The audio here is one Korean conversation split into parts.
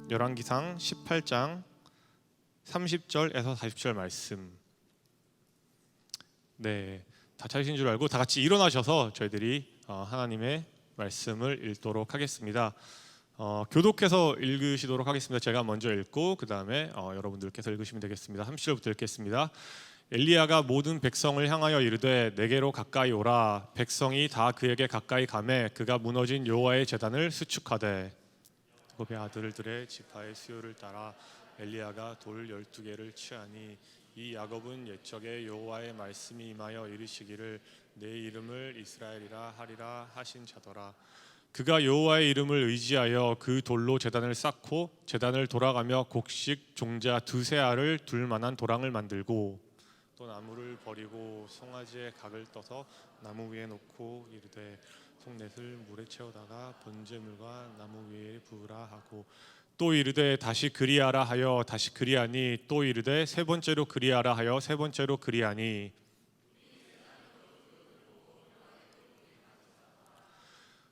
열왕기상 18장 30절에서 40절 말씀. 네, 다 찾으신 줄 알고 다 같이 일어나셔서 저희들이 하나님의 말씀을 읽도록 하겠습니다. 교독해서 읽으시도록 하겠습니다. 제가 먼저 읽고 그 다음에 여러분들께서 읽으시면 되겠습니다. 30절부터 읽겠습니다. 엘리야가 모든 백성을 향하여 이르되 내게로 가까이 오라. 백성이 다 그에게 가까이 가매 그가 무너진 여호와의 제단을 수축하되 야곱의 아들들의 지파의 수요를 따라 엘리야가 돌 12개를 취하니 이 야곱은 옛적에 여호와의 말씀이 임하여 이르시기를 내 이름을 이스라엘이라 하리라 하신 자더라. 그가 여호와의 이름을 의지하여 그 돌로 제단을 쌓고 제단을 돌아가며 곡식 종자 두세 알을 둘 만한 도랑을 만들고 또 나무를 버리고 송아지의 각을 떠서 나무 위에 놓고 이르되 송넷을 물에 채우다가 번제물과 나무 위에 부으라 하고 또 이르되 다시 그리하라 하여 다시 그리하니 또 이르되 세 번째로 그리하라 하여 세 번째로 그리하니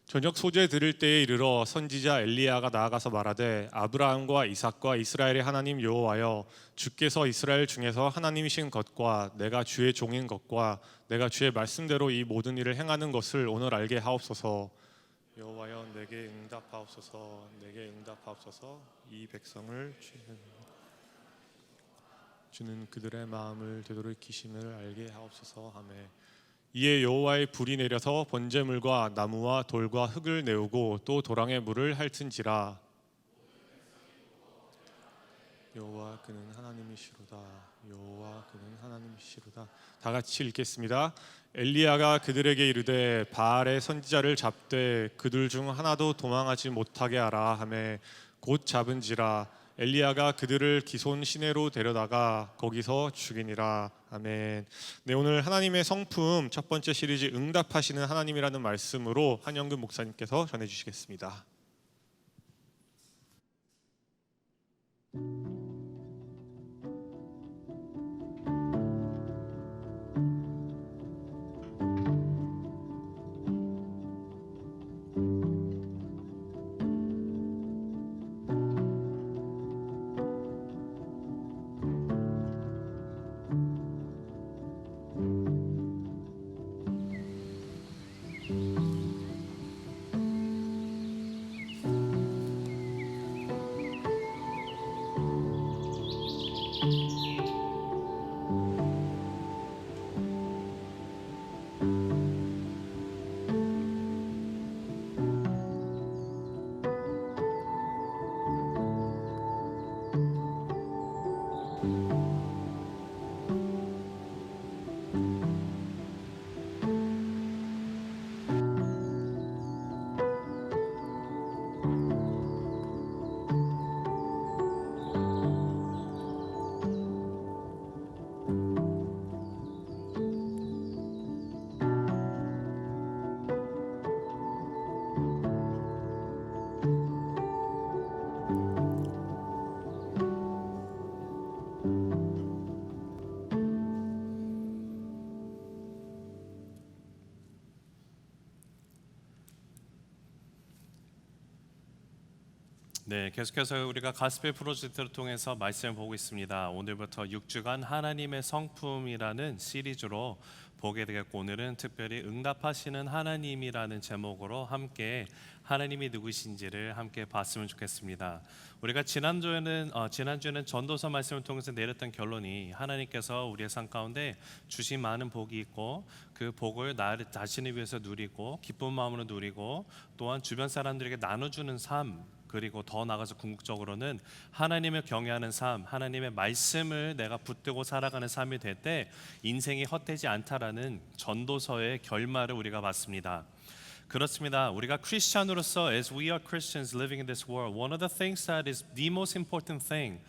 저녁 소재 들을 때에 이르러 선지자 엘리야가 나아가서 말하되 아브라함과 이삭과 이스라엘의 하나님 여호와여 주께서 이스라엘 중에서 하나님이신 것과 내가 주의 종인 것과 내가 주의 말씀대로 이 모든 일을 행하는 것을 오늘 알게 하옵소서. 여호와여 내게 응답하옵소서. 내게 응답하옵소서. 이 백성을 주는 그들의 마음을 되돌이키심을 알게 하옵소서 하매 이에 여호와의 불이 내려서 번제물과 나무와 돌과 흙을 내우고 또 도랑에 물을 핥은지라. 여호와 그는 하나님이시로다. 여호와 그는 하나님이시로다. 다 같이 읽겠습니다. 엘리야가 그들에게 이르되 바알의 선지자를 잡되 그들 중 하나도 도망하지 못하게 하라 하매 곧 잡은지라. 엘리야가 그들을 기손 시내로 데려다가 거기서 죽이니라. 아멘. 네, 오늘 하나님의 성품 첫 번째 시리즈 응답하시는 하나님이라는 말씀으로 한영근 목사님께서 전해주시겠습니다. 네, 계속해서 우리가 가스펠 프로젝트를 통해서 말씀을 보고 있습니다. 오늘부터 6주간 하나님의 성품이라는 시리즈로 보게 되겠고, 오늘은 특별히 응답하시는 하나님이라는 제목으로 함께 하나님이 누구신지를 함께 봤으면 좋겠습니다. 우리가 지난주에는 전도서 말씀을 통해서 내렸던 결론이 하나님께서 우리의 삶 가운데 주신 많은 복이 있고 그 복을 나 자신을 위해서 누리고 기쁜 마음으로 누리고 또한 주변 사람들에게 나눠주는 삶, 그리고 더 나아가서 궁극적으로는 하나님을 경외하는 삶, 하나님의 말씀을 내가 붙들고 살아가는 삶이 될 때 인생이 헛되지 않다라는 전도서의 결말을 우리가 봤습니다. 그렇습니다. 우리가 크리스찬으로서 as we are Christians living in this world, one of the things that is the most important thing,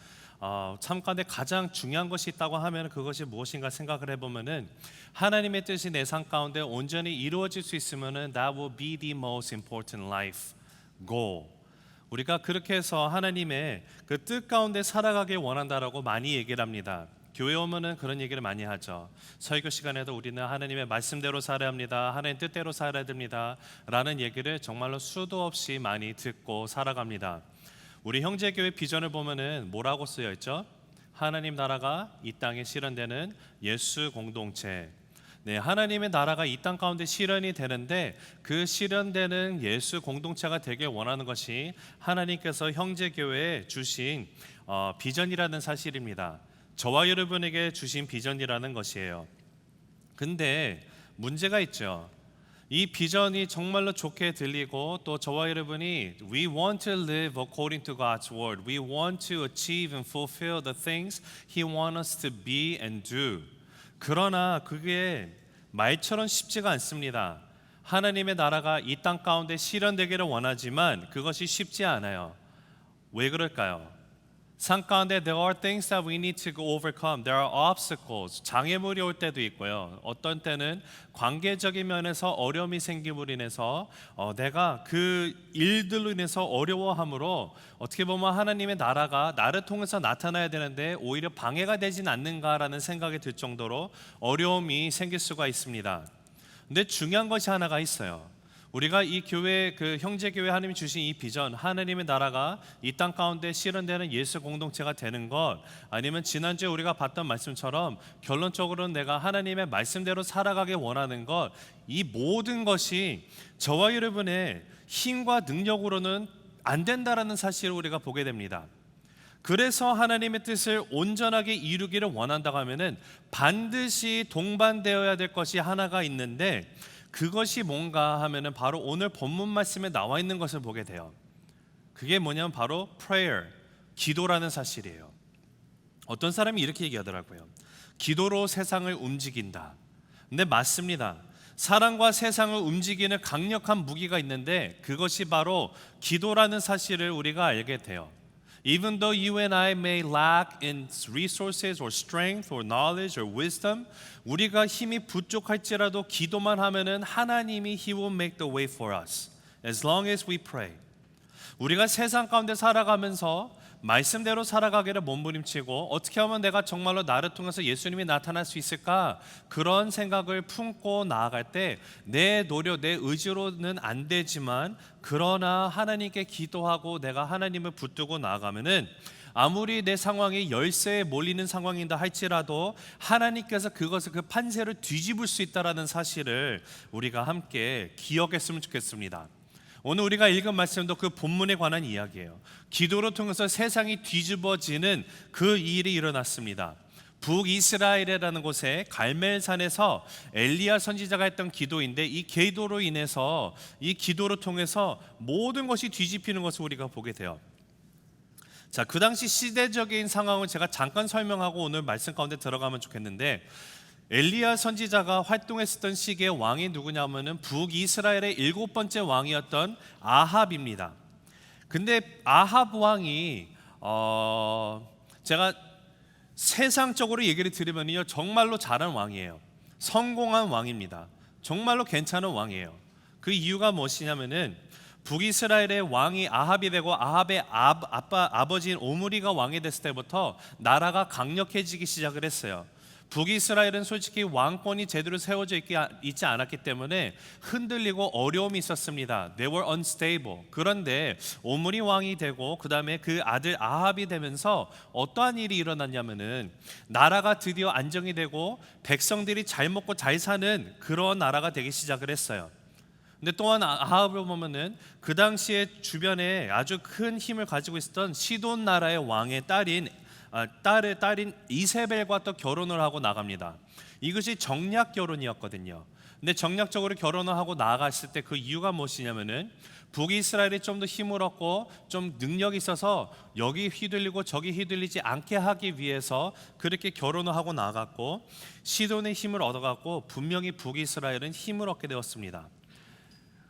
삶 가운데 가장 중요한 것이 있다고 하면 그것이 무엇인가 생각을 해보면은 하나님의 뜻이 내 삶 가운데 온전히 이루어질 수 있으면은 that will be the most important life goal. 우리가 그렇게 해서 하나님의 그 뜻 가운데 살아가길 원한다라고 많이 얘기를 합니다. 교회 오면은 그런 얘기를 많이 하죠. 설교 시간에도 우리는 하나님의 말씀대로 살아야 합니다. 하나님 뜻대로 살아야 됩니다. 라는 얘기를 정말로 수도 없이 많이 듣고 살아갑니다. 우리 형제교회 비전을 보면은 뭐라고 쓰여 있죠? 하나님 나라가 이 땅에 실현되는 예수 공동체. 네, 하나님의 나라가 이 땅 가운데 실현이 되는데 그 실현되는 예수 공동체가 되길 원하는 것이 하나님께서 형제교회에 주신 비전이라는 사실입니다. 저와 여러분에게 주신 비전이라는 것이에요. 근데 문제가 있죠. 이 비전이 정말로 좋게 들리고 또 저와 여러분이 We want to live according to God's word. We want to achieve and fulfill the things He wants us to be and do. 그러나 그게 말처럼 쉽지가 않습니다. 하나님의 나라가 이 땅 가운데 실현되기를 원하지만 그것이 쉽지 않아요. 왜 그럴까요? 산 가운데 there are things that we need to overcome. There are obstacles. 장애물이 올 때도 있고요. 어떤 때는 관계적인 면에서 어려움이 생김으로 인해서 내가 그 일들로 인해서 어려워함으로 어떻게 보면 하나님의 나라가 나를 통해서 나타나야 되는데 오히려 방해가 되진 않는가라는 생각이 들 정도로 어려움이 생길 수가 있습니다. 근데 중요한 것이 하나가 있어요. 우리가 이 교회 그 형제교회 하나님이 주신 이 비전 하나님의 나라가 이 땅 가운데 실현되는 예수 공동체가 되는 것 아니면 지난주에 우리가 봤던 말씀처럼 결론적으로는 내가 하나님의 말씀대로 살아가기 원하는 것 이 모든 것이 저와 여러분의 힘과 능력으로는 안 된다라는 사실을 우리가 보게 됩니다. 그래서 하나님의 뜻을 온전하게 이루기를 원한다고 하면은 반드시 동반되어야 될 것이 하나가 있는데 그것이 뭔가 하면은 바로 오늘 본문 말씀에 나와 있는 것을 보게 돼요. 그게 뭐냐면 바로 prayer, 기도라는 사실이에요. 어떤 사람이 이렇게 얘기하더라고요. 기도로 세상을 움직인다. 근데 맞습니다. 사랑과 세상을 움직이는 강력한 무기가 있는데 그것이 바로 기도라는 사실을 우리가 알게 돼요. Even though you and I may lack in resources or strength or knowledge or wisdom, 우리가 힘이 부족할지라도 기도만 하면은 하나님이 He will make the way for us as long as we pray. 우리가 세상 가운데 살아가면서 말씀대로 살아가기를 몸부림치고 어떻게 하면 내가 정말로 나를 통해서 예수님이 나타날 수 있을까 그런 생각을 품고 나아갈 때 내 노력, 내 의지로는 안 되지만 그러나 하나님께 기도하고 내가 하나님을 붙들고 나아가면은 아무리 내 상황이 열세에 몰리는 상황인다 할지라도 하나님께서 그것을 그 판세를 뒤집을 수 있다라는 사실을 우리가 함께 기억했으면 좋겠습니다. 오늘 우리가 읽은 말씀도 그 본문에 관한 이야기예요. 기도를 통해서 세상이 뒤집어지는 그 일이 일어났습니다. 북이스라엘이라는 곳에 갈멜산에서 엘리야 선지자가 했던 기도인데 이 기도로 인해서 이 기도를 통해서 모든 것이 뒤집히는 것을 우리가 보게 돼요. 자, 그 당시 시대적인 상황을 제가 잠깐 설명하고 오늘 말씀 가운데 들어가면 좋겠는데 엘리야 선지자가 활동했었던 시기의 왕이 누구냐면은 북이스라엘의 7번째 왕이었던 아합입니다. 근데 아합 왕이 제가 세상적으로 얘기를 드리면요 정말로 잘한 왕이에요. 성공한 왕입니다. 정말로 괜찮은 왕이에요. 그 이유가 무엇이냐면은 북이스라엘의 왕이 아합이 되고 아합의 아버지인 오므리가 왕이 됐을 때부터 나라가 강력해지기 시작을 했어요. 북이스라엘은 솔직히 왕권이 제대로 세워져 있지 않았기 때문에 흔들리고 어려움이 있었습니다. They were unstable. 그런데 오므리 왕이 되고 그 다음에 그 아들 아합이 되면서 어떠한 일이 일어났냐면은 나라가 드디어 안정이 되고 백성들이 잘 먹고 잘 사는 그런 나라가 되기 시작을 했어요. 근데 또한 아합을 보면은 그 당시에 주변에 아주 큰 힘을 가지고 있었던 시돈 나라의 왕의 딸인 이세벨과 또 결혼을 하고 나갑니다. 이것이 정략 결혼이었거든요. 근데 정략적으로 결혼을 하고 나아갔을 때 그 이유가 무엇이냐면은 북이스라엘이 좀 더 힘을 얻고 좀 능력이 있어서 여기 휘둘리고 저기 휘둘리지 않게 하기 위해서 그렇게 결혼을 하고 나갔고 시돈의 힘을 얻어갖고 분명히 북이스라엘은 힘을 얻게 되었습니다.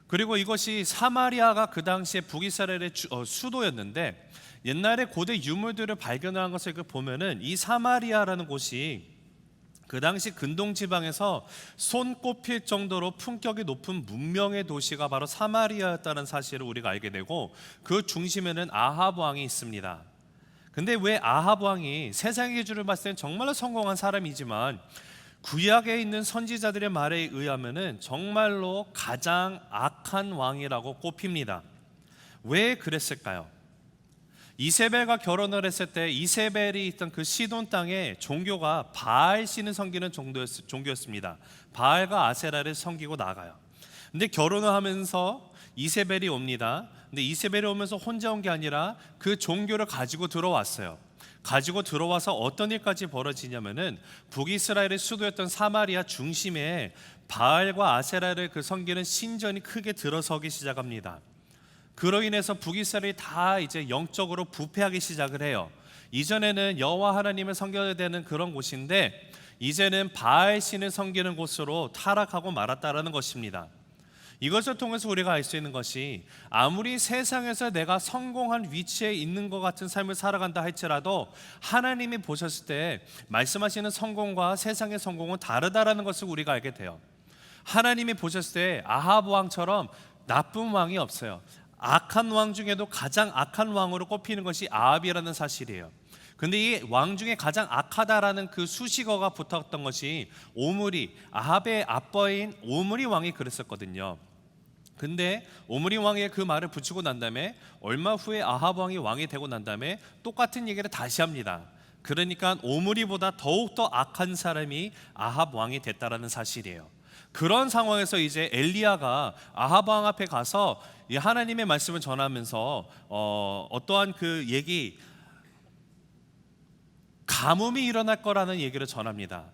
그리고 이것이 사마리아가 그 당시에 북이스라엘의 수도였는데 옛날에 고대 유물들을 발견한 것을 보면은 이 사마리아라는 곳이 그 당시 근동 지방에서 손꼽힐 정도로 품격이 높은 문명의 도시가 바로 사마리아였다는 사실을 우리가 알게 되고 그 중심에는 아합 왕이 있습니다. 근데 왜 아합 왕이 세상의 기준으로 봤을 때는 정말로 성공한 사람이지만 구약에 있는 선지자들의 말에 의하면은 정말로 가장 악한 왕이라고 꼽힙니다. 왜 그랬을까요? 이세벨과 결혼을 했을 때 이세벨이 있던 그 시돈 땅의 종교가 바알 신을 섬기는 종교였습니다. 바알과 아세라를 섬기고 나가요. 근데 결혼을 하면서 이세벨이 옵니다. 근데 이세벨이 오면서 혼자 온 게 아니라 그 종교를 가지고 들어왔어요. 가지고 들어와서 어떤 일까지 벌어지냐면은 북이스라엘의 수도였던 사마리아 중심에 바알과 아세라를 그 섬기는 신전이 크게 들어서기 시작합니다. 그로 인해서 북이스라엘이 다 이제 영적으로 부패하기 시작을 해요. 이전에는 여호와 하나님을 섬겨야 되는 그런 곳인데 이제는 바알 신을 섬기는 곳으로 타락하고 말았다라는 것입니다. 이것을 통해서 우리가 알 수 있는 것이 아무리 세상에서 내가 성공한 위치에 있는 것 같은 삶을 살아간다 할지라도 하나님이 보셨을 때 말씀하시는 성공과 세상의 성공은 다르다라는 것을 우리가 알게 돼요. 하나님이 보셨을 때 아합 왕처럼 나쁜 왕이 없어요. 악한 왕 중에도 가장 악한 왕으로 꼽히는 것이 아합이라는 사실이에요. 근데 이 왕 중에 가장 악하다라는 그 수식어가 붙었던 것이 오므리, 아합의 아버인 오므리 왕이 그랬었거든요. 근데 오므리 왕의 그 말을 붙이고 난 다음에 얼마 후에 아합 왕이 왕이 되고 난 다음에 똑같은 얘기를 다시 합니다. 그러니까 오므리보다 더욱더 악한 사람이 아합 왕이 됐다라는 사실이에요. 그런 상황에서 이제 엘리야가 아합 왕 앞에 가서 이 하나님의 말씀을 전하면서 어떠한 그 얘기, 가뭄이 일어날 거라는 얘기를 전합니다.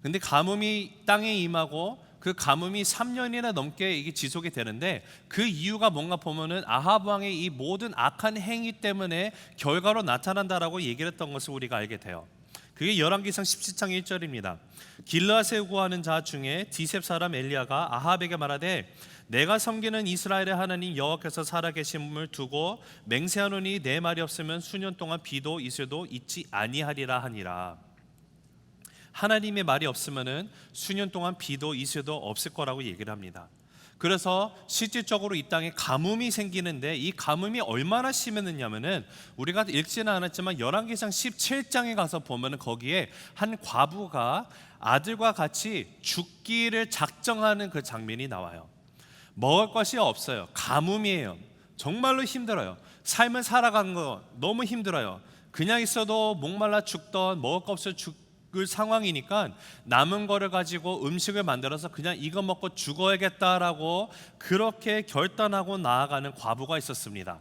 근데 가뭄이 땅에 임하고 그 가뭄이 3년이나 넘게 이게 지속이 되는데 그 이유가 뭔가 보면은 아합 왕의 이 모든 악한 행위 때문에 결과로 나타난다라고 얘기를 했던 것을 우리가 알게 돼요. 그게 열왕기상 17장 1절입니다. 길르앗에 구하는 자 중에 디셉 사람 엘리야가 아합에게 말하되 내가 섬기는 이스라엘의 하나님 여호와께서 살아계심을 두고 맹세하노니 내 말이 없으면 수년 동안 비도 이슬도 있지 아니하리라 하니라. 하나님의 말이 없으면은 수년 동안 비도 이슬도 없을 거라고 얘기를 합니다. 그래서 실질적으로 이 땅에 가뭄이 생기는데 이 가뭄이 얼마나 심했느냐면은 우리가 읽지는 않았지만 열왕기상 17장에 가서 보면은 거기에 한 과부가 아들과 같이 죽기를 작정하는 그 장면이 나와요. 먹을 것이 없어요. 가뭄이에요. 정말로 힘들어요. 삶을 살아가는 거 너무 힘들어요. 그냥 있어도 목말라 죽던 먹을 거 없어 죽을 상황이니까 남은 거를 가지고 음식을 만들어서 그냥 이거 먹고 죽어야겠다라고 그렇게 결단하고 나아가는 과부가 있었습니다.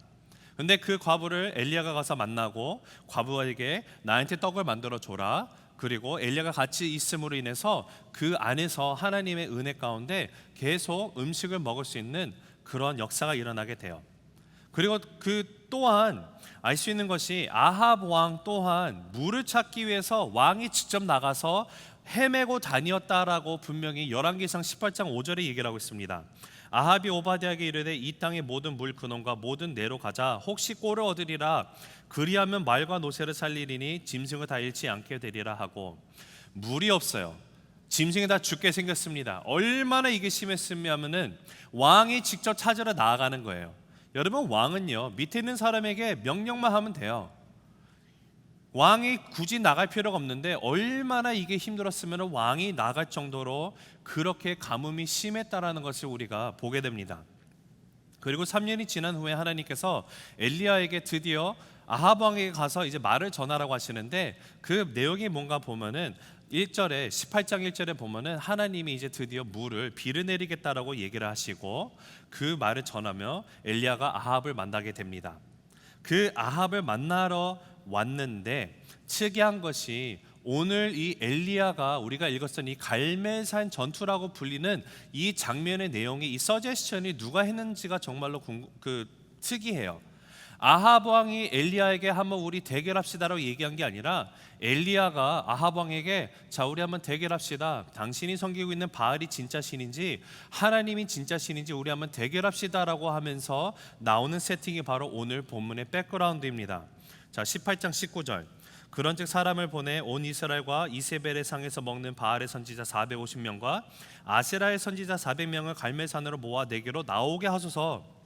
근데 그 과부를 엘리야가 가서 만나고 과부에게 나한테 떡을 만들어 줘라. 그리고 엘리야가 같이 있음으로 인해서 그 안에서 하나님의 은혜 가운데 계속 음식을 먹을 수 있는 그런 역사가 일어나게 돼요. 그리고 그 또한 알 수 있는 것이 아합 왕 또한 물을 찾기 위해서 왕이 직접 나가서 헤매고 다녔다라고 분명히 열왕기상 18장 5절에 얘기를 하고 있습니다. 아합이 오바댜에게 이르되 이 땅의 모든 물 근원과 모든 내로 가자 혹시 꼴을 얻으리라 그리하면 말과 노새를 살리리니 짐승을 다 잃지 않게 되리라 하고 물이 없어요. 짐승이 다 죽게 생겼습니다. 얼마나 이게 심했으면은 왕이 직접 찾으러 나아가는 거예요. 여러분 왕은요 밑에 있는 사람에게 명령만 하면 돼요. 왕이 굳이 나갈 필요가 없는데 얼마나 이게 힘들었으면 왕이 나갈 정도로 그렇게 가뭄이 심했다라는 것을 우리가 보게 됩니다. 그리고 3년이 지난 후에 하나님께서 엘리야에게 드디어 아합 왕에게 가서 이제 말을 전하라고 하시는데 그 내용이 뭔가 보면은 1절에 18장 1절에 보면은 하나님이 이제 드디어 비를 내리겠다라고 얘기를 하시고 그 말을 전하며 엘리야가 아합을 만나게 됩니다. 그 아합을 만나러 왔는데 특이한 것이 오늘 이 엘리야가 우리가 읽었던 이 갈멜산 전투라고 불리는 이 장면의 내용이 이 서제스션이 누가 했는지가 정말로 특이해요. 아합 왕이 엘리야에게 한번 우리 대결합시다라고 얘기한 게 아니라 엘리야가 아합 왕에게 자 우리 한번 대결합시다. 당신이 섬기고 있는 바알이 진짜 신인지 하나님이 진짜 신인지 우리 한번 대결합시다라고 하면서 나오는 세팅이 바로 오늘 본문의 백그라운드입니다. 자 18장 19절 그런즉 사람을 보내 온 이스라엘과 이세벨의 상에서 먹는 바알의 선지자 450명과 아세라의 선지자 400명을 갈멜산으로 모아 내게로 나오게 하소서.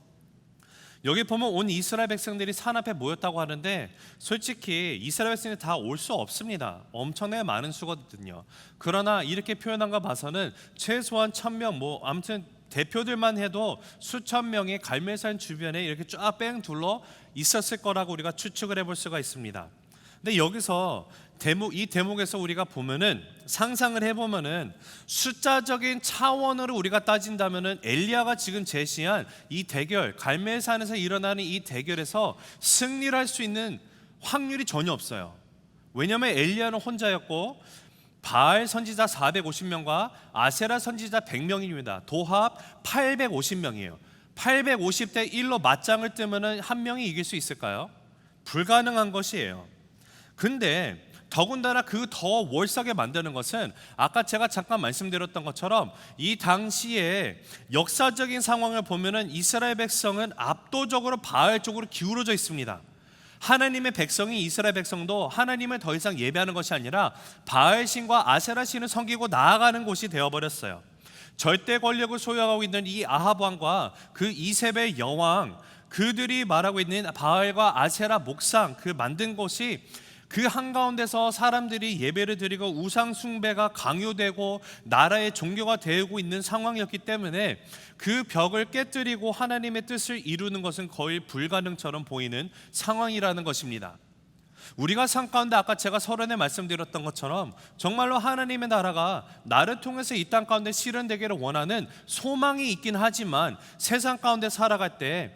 여기 보면 온 이스라엘 백성들이 산 앞에 모였다고 하는데 솔직히 이스라엘 백성들이 다 올 수 없습니다. 엄청나게 많은 수거든요. 그러나 이렇게 표현한 거 봐서는 최소한 1000명 아무튼 대표들만 해도 수천 명이 갈멜산 주변에 이렇게 쫙 뺑 둘러 있었을 거라고 우리가 추측을 해볼 수가 있습니다. 근데 여기서 이 대목에서 우리가 보면은 상상을 해보면은 숫자적인 차원으로 우리가 따진다면은 엘리야가 지금 제시한 이 대결, 갈멜산에서 일어나는 이 대결에서 승리를 할 수 있는 확률이 전혀 없어요. 왜냐하면 엘리야는 혼자였고 바알 선지자 450명과 아세라 선지자 100명입니다. 도합 850명이에요. 850대 1로 맞짱을 뜨면은 한 명이 이길 수 있을까요? 불가능한 것이에요. 근데 더군다나 그 더 월삭에 만드는 것은 아까 제가 잠깐 말씀드렸던 것처럼 이 당시에 역사적인 상황을 보면은 이스라엘 백성은 압도적으로 바알 쪽으로 기울어져 있습니다. 하나님의 백성이 이스라엘 백성도 하나님을 더 이상 예배하는 것이 아니라 바알 신과 아세라 신을 섬기고 나아가는 곳이 되어버렸어요. 절대 권력을 소유하고 있는 이 아합 왕과 그 이세벨 여왕, 그들이 말하고 있는 바알과 아세라 목상, 그 만든 곳이 그 한가운데서 사람들이 예배를 드리고 우상 숭배가 강요되고 나라의 종교가 되고 있는 상황이었기 때문에 그 벽을 깨뜨리고 하나님의 뜻을 이루는 것은 거의 불가능처럼 보이는 상황이라는 것입니다. 우리가 삶 가운데 아까 제가 서론에 말씀드렸던 것처럼 정말로 하나님의 나라가 나를 통해서 이 땅 가운데 실현되기를 원하는 소망이 있긴 하지만 세상 가운데 살아갈 때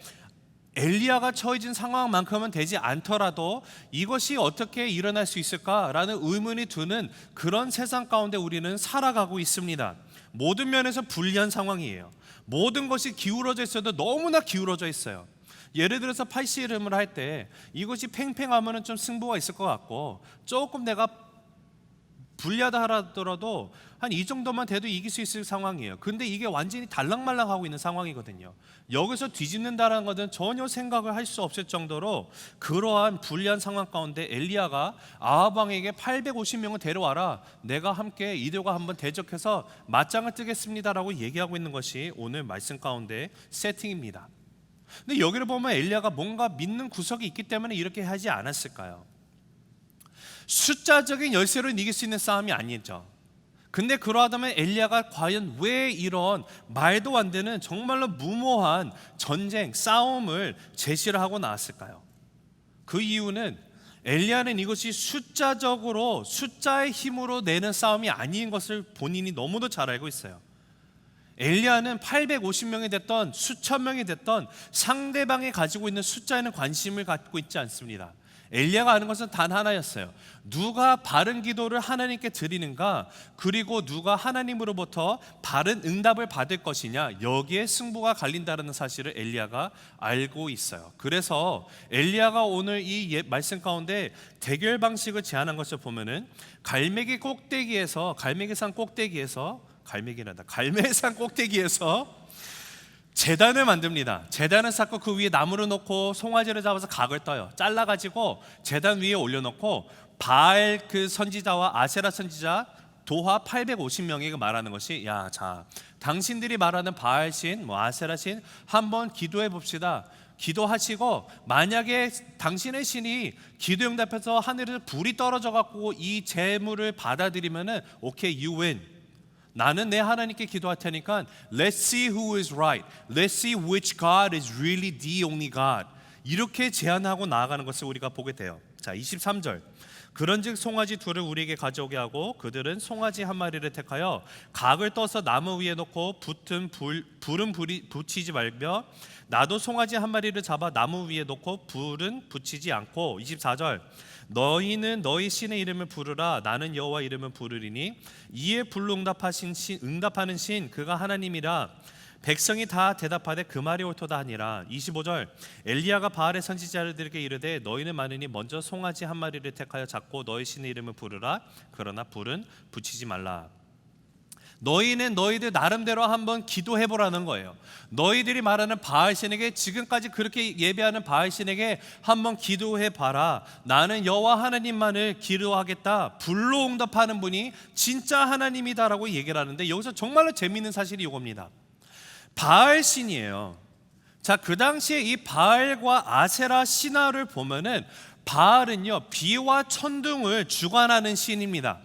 엘리야가 처해진 상황만큼은 되지 않더라도 이것이 어떻게 일어날 수 있을까라는 의문이 드는 그런 세상 가운데 우리는 살아가고 있습니다. 모든 면에서 불리한 상황이에요. 모든 것이 기울어져 있어도 너무나 기울어져 있어요. 예를 들어서 팔씨름을 할 때 이것이 팽팽하면 좀 승부가 있을 것 같고 조금 내가 불리하다 하더라도 한 이 정도만 돼도 이길 수 있을 상황이에요. 근데 이게 완전히 달랑말랑하고 있는 상황이거든요. 여기서 뒤집는다는 것은 전혀 생각을 할 수 없을 정도로 그러한 불리한 상황 가운데 엘리야가 아합 왕에게 850명을 데려와라, 내가 함께 이들과 한번 대적해서 맞짱을 뜨겠습니다라고 얘기하고 있는 것이 오늘 말씀 가운데 세팅입니다. 근데 여기를 보면 엘리야가 뭔가 믿는 구석이 있기 때문에 이렇게 하지 않았을까요? 숫자적인 열세로 이길 수 있는 싸움이 아니죠. 근데 그러하다면 엘리야가 과연 왜 이런 말도 안 되는 정말로 무모한 전쟁, 싸움을 제시를 하고 나왔을까요? 그 이유는 엘리야는 이것이 숫자적으로 숫자의 힘으로 내는 싸움이 아닌 것을 본인이 너무도 잘 알고 있어요. 엘리야는 850명이 됐던 수천 명이 됐던 상대방이 가지고 있는 숫자에는 관심을 갖고 있지 않습니다. 엘리야가 아는 것은 단 하나였어요. 누가 바른 기도를 하나님께 드리는가, 그리고 누가 하나님으로부터 바른 응답을 받을 것이냐, 여기에 승부가 갈린다는 사실을 엘리야가 알고 있어요. 그래서 엘리야가 오늘 이 말씀 가운데 대결 방식을 제안한 것을 보면은 갈멜산 꼭대기에서 제단을 만듭니다. 제단을 쌓고 그 위에 나무를 놓고 송아지를 잡아서 각을 떠요. 잘라가지고 제단 위에 올려놓고 바알 그 선지자와 아세라 선지자 도합 850명에게 말하는 것이, 자, 당신들이 말하는 바알 신, 아세라 신 한번 기도해 봅시다. 기도하시고 만약에 당신의 신이 기도 응답해서 하늘에서 불이 떨어져 갖고 이 재물을 받아들이면은 오케이, you win. 나는 내 하나님께 기도할 테니까 Let's see who is right. Let's see which God is really the only God. 이렇게 제안하고 나아가는 것을 우리가 보게 돼요. 자, 23절. 그런즉 송아지 둘을 우리에게 가져오게 하고 그들은 송아지 한 마리를 택하여 각을 떠서 나무 위에 놓고 불은 붙이지 말며 나도 송아지 한 마리를 잡아 나무 위에 놓고 불은 붙이지 않고 24절. 너희는 너희 신의 이름을 부르라. 나는 여호와 이름을 부르리니 이에 불로 응답하는 신 그가 하나님이라. 백성이 다 대답하되 그 말이 옳도다 하니라. 25절. 엘리야가 바알의 선지자들에게 이르되 너희는 많으니 먼저 송아지 한 마리를 택하여 잡고 너희 신의 이름을 부르라. 그러나 불은 붙이지 말라. 너희는 너희들 나름대로 한번 기도해보라는 거예요. 너희들이 말하는 바알신에게, 지금까지 그렇게 예배하는 바알신에게 한번 기도해봐라. 나는 여호와 하나님만을 기도하겠다. 불로 응답하는 분이 진짜 하나님이다라고 얘기를 하는데, 여기서 정말로 재미있는 사실이 이겁니다. 바알신이에요. 자, 그 당시에 이 바알과 아세라 신화를 보면은 바알은요, 비와 천둥을 주관하는 신입니다.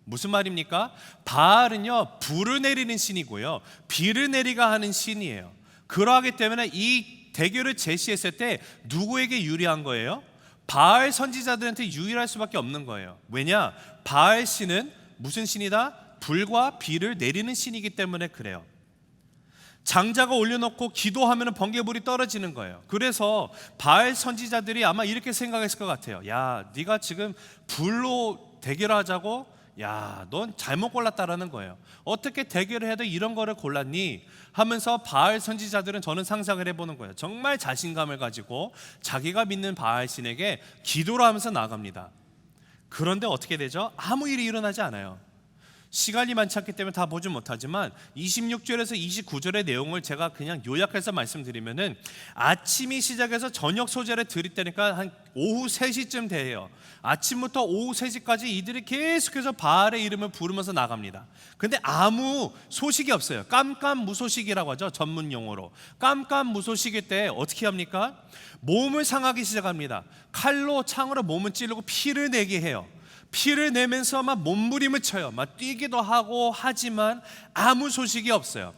무슨 말입니까? 바알은요 불을 내리는 신이고요 비를 내리가 하는 신이에요. 그러하기 때문에 이 대결을 제시했을 때 누구에게 유리한 거예요? 바알 선지자들한테 유리할 수밖에 없는 거예요. 왜냐? 바알 신은 무슨 신이다? 불과 비를 내리는 신이기 때문에 그래요. 장자가 올려놓고 기도하면 번개불이 떨어지는 거예요. 그래서 바알 선지자들이 아마 이렇게 생각했을 것 같아요. 야, 네가 지금 불로 대결하자고? 야, 넌 잘못 골랐다라는 거예요. 어떻게 대결을 해도 이런 거를 골랐니? 하면서 바알 선지자들은 저는 상상을 해보는 거예요. 정말 자신감을 가지고 자기가 믿는 바알 신에게 기도를 하면서 나아갑니다. 그런데 어떻게 되죠? 아무 일이 일어나지 않아요. 시간이 많지 않기 때문에 다 보지 못하지만 26절에서 29절의 내용을 제가 그냥 요약해서 말씀드리면은 아침이 시작해서 저녁 소재를 드릴 때니까 한 오후 3시쯤 돼요. 아침부터 오후 3시까지 이들이 계속해서 바알의 이름을 부르면서 나갑니다. 근데 아무 소식이 없어요. 깜깜무소식이라고 하죠. 전문 용어로. 깜깜무소식일 때 어떻게 합니까? 몸을 상하기 시작합니다. 칼로 창으로 몸을 찌르고 피를 내게 해요. 피를 내면서 막 몸부림을 쳐요. 막 뛰기도 하고 하지만 아무 소식이 없어요.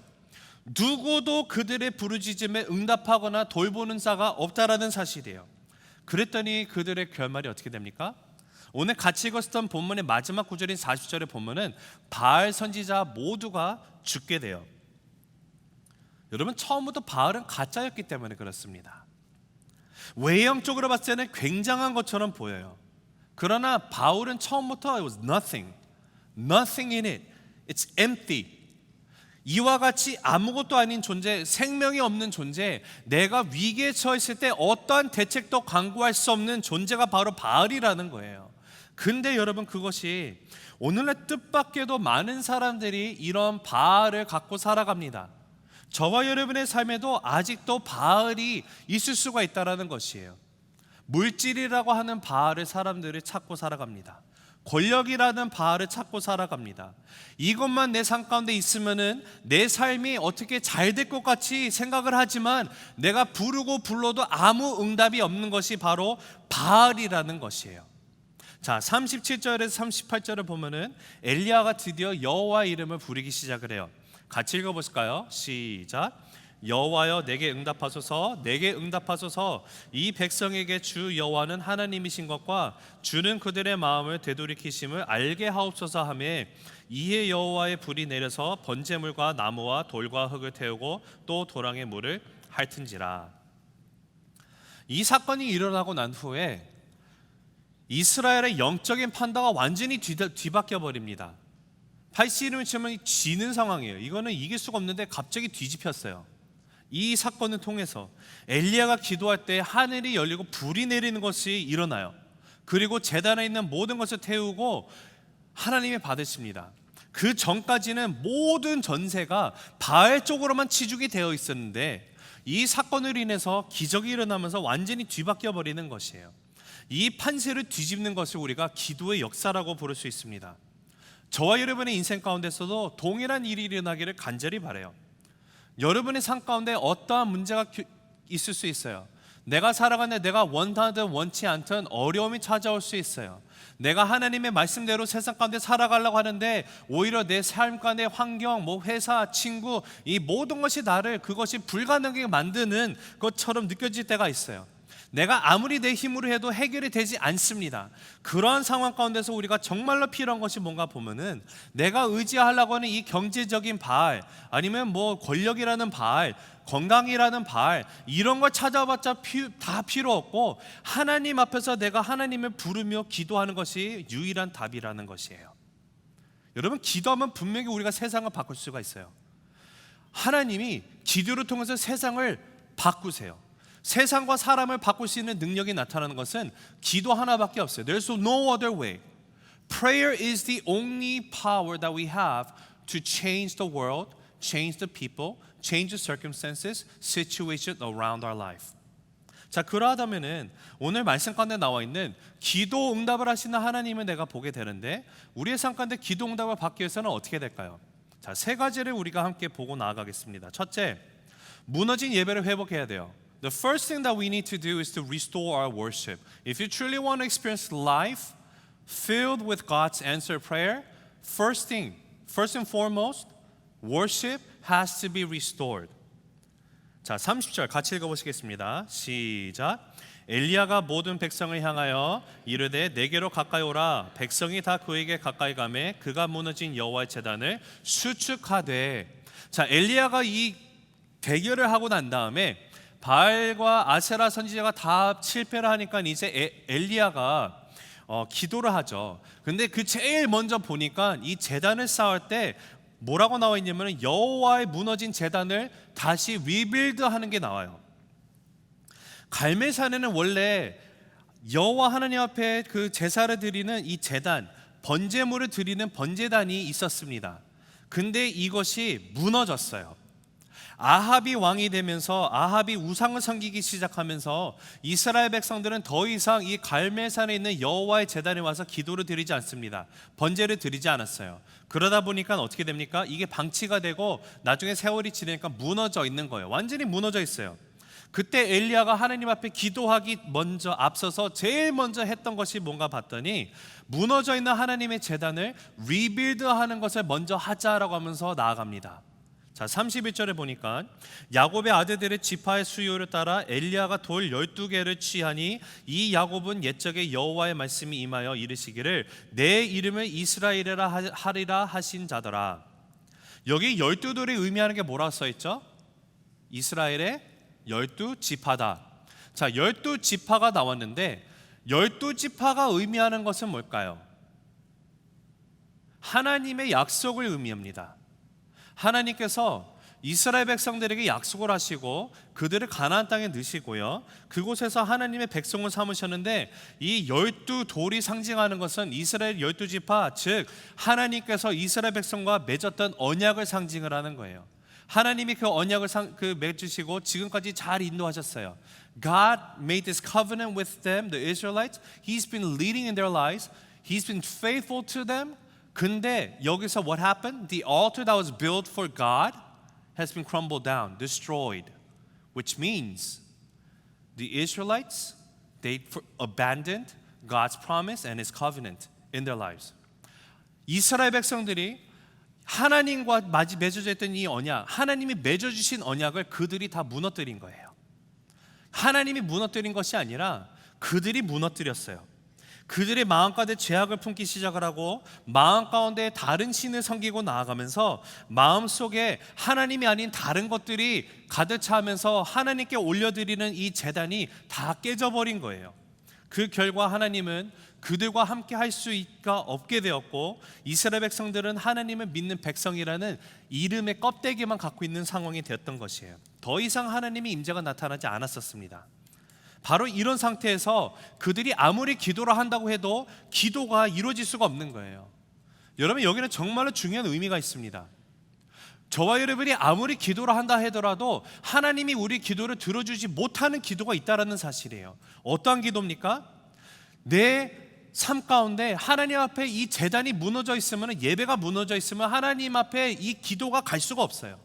누구도 그들의 부르짖음에 응답하거나 돌보는 자가 없다라는 사실이에요. 그랬더니 그들의 결말이 어떻게 됩니까? 오늘 같이 읽었던 본문의 마지막 구절인 40절에 보면은 바알 선지자 모두가 죽게 돼요. 여러분, 처음부터 바알은 가짜였기 때문에 그렇습니다. 외형적으로 봤을 때는 굉장한 것처럼 보여요. 그러나 바울은 처음부터 it was nothing in it. It's empty. 이와 같이 아무것도 아닌 존재, 생명이 없는 존재, 내가 위기에 처했을 때 어떠한 대책도 강구할 수 없는 존재가 바로 바알이라는 거예요. 근데 여러분, 그것이 오늘날 뜻밖에도 많은 사람들이 이런 바알을 갖고 살아갑니다. 저와 여러분의 삶에도 아직도 바알이 있을 수가 있다는 것이에요. 물질이라고 하는 바알을 사람들이 찾고 살아갑니다. 권력이라는 바알을 찾고 살아갑니다. 이것만 내 삶 가운데 있으면은 내 삶이 어떻게 잘 될 것 같이 생각을 하지만 내가 부르고 불러도 아무 응답이 없는 것이 바로 바알이라는 것이에요. 자, 37절에서 38절을 보면은 엘리야가 드디어 여호와 이름을 부르기 시작을 해요. 같이 읽어보실까요? 시작. 여호와여 내게 응답하소서, 내게 응답하소서. 이 백성에게 주 여호와는 하나님이신 것과 주는 그들의 마음을 되돌이키심을 알게 하옵소서 하며 이에 여호와의 불이 내려서 번제물과 나무와 돌과 흙을 태우고 또 도랑의 물을 핥은지라. 이 사건이 일어나고 난 후에 이스라엘의 영적인 판도가 완전히 뒤바뀌어 버립니다. 팔씨름을 치면 지는 상황이에요. 이거는 이길 수가 없는데 갑자기 뒤집혔어요. 이 사건을 통해서 엘리야가 기도할 때 하늘이 열리고 불이 내리는 것이 일어나요. 그리고 제단에 있는 모든 것을 태우고 하나님이 받으십니다. 그 전까지는 모든 전세가 바알 쪽으로만 치중이 되어 있었는데 이 사건으로 인해서 기적이 일어나면서 완전히 뒤바뀌어 버리는 것이에요. 이 판세를 뒤집는 것을 우리가 기도의 역사라고 부를 수 있습니다. 저와 여러분의 인생 가운데서도 동일한 일이 일어나기를 간절히 바라요. 여러분의 삶 가운데 어떠한 문제가 있을 수 있어요. 내가 살아가는데 내가 원하든 원치 않든 어려움이 찾아올 수 있어요. 내가 하나님의 말씀대로 세상 가운데 살아가려고 하는데 오히려 내 삶 가운데 환경, 회사, 친구, 이 모든 것이 나를 그것이 불가능하게 만드는 것처럼 느껴질 때가 있어요. 내가 아무리 내 힘으로 해도 해결이 되지 않습니다. 그러한 상황 가운데서 우리가 정말로 필요한 것이 뭔가 보면은 내가 의지하려고 하는 이 경제적인 바알, 아니면 권력이라는 바알, 건강이라는 바알, 이런 걸 찾아봤자 다 필요 없고 하나님 앞에서 내가 하나님을 부르며 기도하는 것이 유일한 답이라는 것이에요. 여러분, 기도하면 분명히 우리가 세상을 바꿀 수가 있어요. 하나님이 기도를 통해서 세상을 바꾸세요. 세상과 사람을 바꿀 수 있는 능력이 나타나는 것은 기도 하나밖에 없어요. There's no other way. Prayer is the only power that we have to change the world, change the people, change the circumstances, situation around our life. 자, 그러하다면은 오늘 말씀 가운데 나와 있는 기도 응답을 하시는 하나님을 내가 보게 되는데 우리의 삶 가운데 기도 응답을 받기 위해서는 어떻게 될까요? 자, 3가지를 우리가 함께 보고 나아가겠습니다. 첫째, 무너진 예배를 회복해야 돼요. The first thing that we need to do is to restore our worship. If you truly want to experience life filled with God's answered prayer, first and foremost, worship has to be restored. 자, 30절 같이 읽어보시겠습니다. 시작. 엘리야가 모든 백성을 향하여 이르되 내게로 가까이 오라. 백성이 다 그에게 가까이 가매 그가 무너진 여호와의 제단을 수축하되. 자, 엘리야가 이 대결을 하고 난 다음에 바알과 아세라 선지자가 다 실패를 하니까 이제 엘리야가 기도를 하죠. 근데 그 제일 먼저 보니까 이 제단을 쌓을 때 뭐라고 나와 있냐면 여호와의 무너진 제단을 다시 리빌드하는 게 나와요. 갈멜산에는 원래 여호와 하나님 앞에 그 제사를 드리는 이 제단, 번제물을 드리는 번제단이 있었습니다. 근데 이것이 무너졌어요. 아합이 왕이 되면서 아합이 우상을 섬기기 시작하면서 이스라엘 백성들은 더 이상 이 갈멜산에 있는 여호와의 제단에 와서 기도를 드리지 않습니다. 번제를 드리지 않았어요. 그러다 보니까 어떻게 됩니까? 이게 방치가 되고 나중에 세월이 지나니까 무너져 있는 거예요. 완전히 무너져 있어요. 그때 엘리야가 하나님 앞에 기도하기 먼저 앞서서 제일 먼저 했던 것이 뭔가 봤더니 무너져 있는 하나님의 제단을 리빌드하는 것을 먼저 하자라고 하면서 나아갑니다. 자, 31절에 보니까 야곱의 아들들의 지파의 수요를 따라 엘리야가 돌 12개를 취하니 이 야곱은 옛적에 여호와의 말씀이 임하여 이르시기를 내 이름을 이스라엘이라 하리라 하신 자더라. 여기 12돌이 의미하는 게 뭐라고 써있죠? 이스라엘의 12지파다. 자, 12지파가 나왔는데 12지파가 의미하는 것은 뭘까요? 하나님의 약속을 의미합니다. 하나님께서 이스라엘 백성들에게 약속을 하시고 그들을 가나안 땅에 넣으시고요, 그곳에서 하나님의 백성을 삼으셨는데 이 12돌이 상징하는 것은 이스라엘 12지파, 즉 하나님께서 이스라엘 백성과 맺었던 언약을 상징을 하는 거예요. 하나님이 그 언약을 맺으시고 지금까지 잘 인도하셨어요. God made this covenant with them, the Israelites. He's been leading in their lives. He's been faithful to them. 근데 여기서 what happened? The altar that was built for God has been crumbled down, destroyed. Which means the Israelites, they abandoned God's promise and His covenant in their lives. 이스라엘 백성들이 하나님과 맺어져 있던 이 언약, 하나님이 맺어주신 언약을 그들이 다 무너뜨린 거예요. 하나님이 무너뜨린 것이 아니라 그들이 무너뜨렸어요. 그들의 마음 가운데 죄악을 품기 시작을 하고 마음 가운데 다른 신을 섬기고 나아가면서 마음속에 하나님이 아닌 다른 것들이 가득 차면서 하나님께 올려드리는 이 제단이 다 깨져버린 거예요. 그 결과 하나님은 그들과 함께 할 수가 없게 되었고 이스라엘 백성들은 하나님을 믿는 백성이라는 이름의 껍데기만 갖고 있는 상황이 되었던 것이에요. 더 이상 하나님의 임재가 나타나지 않았었습니다. 바로 이런 상태에서 그들이 아무리 기도를 한다고 해도 기도가 이루어질 수가 없는 거예요. 여러분, 여기는 정말로 중요한 의미가 있습니다. 저와 여러분이 아무리 기도를 한다 하더라도 하나님이 우리 기도를 들어주지 못하는 기도가 있다는 사실이에요. 어떠한 기도입니까? 내 삶 가운데 하나님 앞에 이 제단이 무너져 있으면, 예배가 무너져 있으면 하나님 앞에 이 기도가 갈 수가 없어요.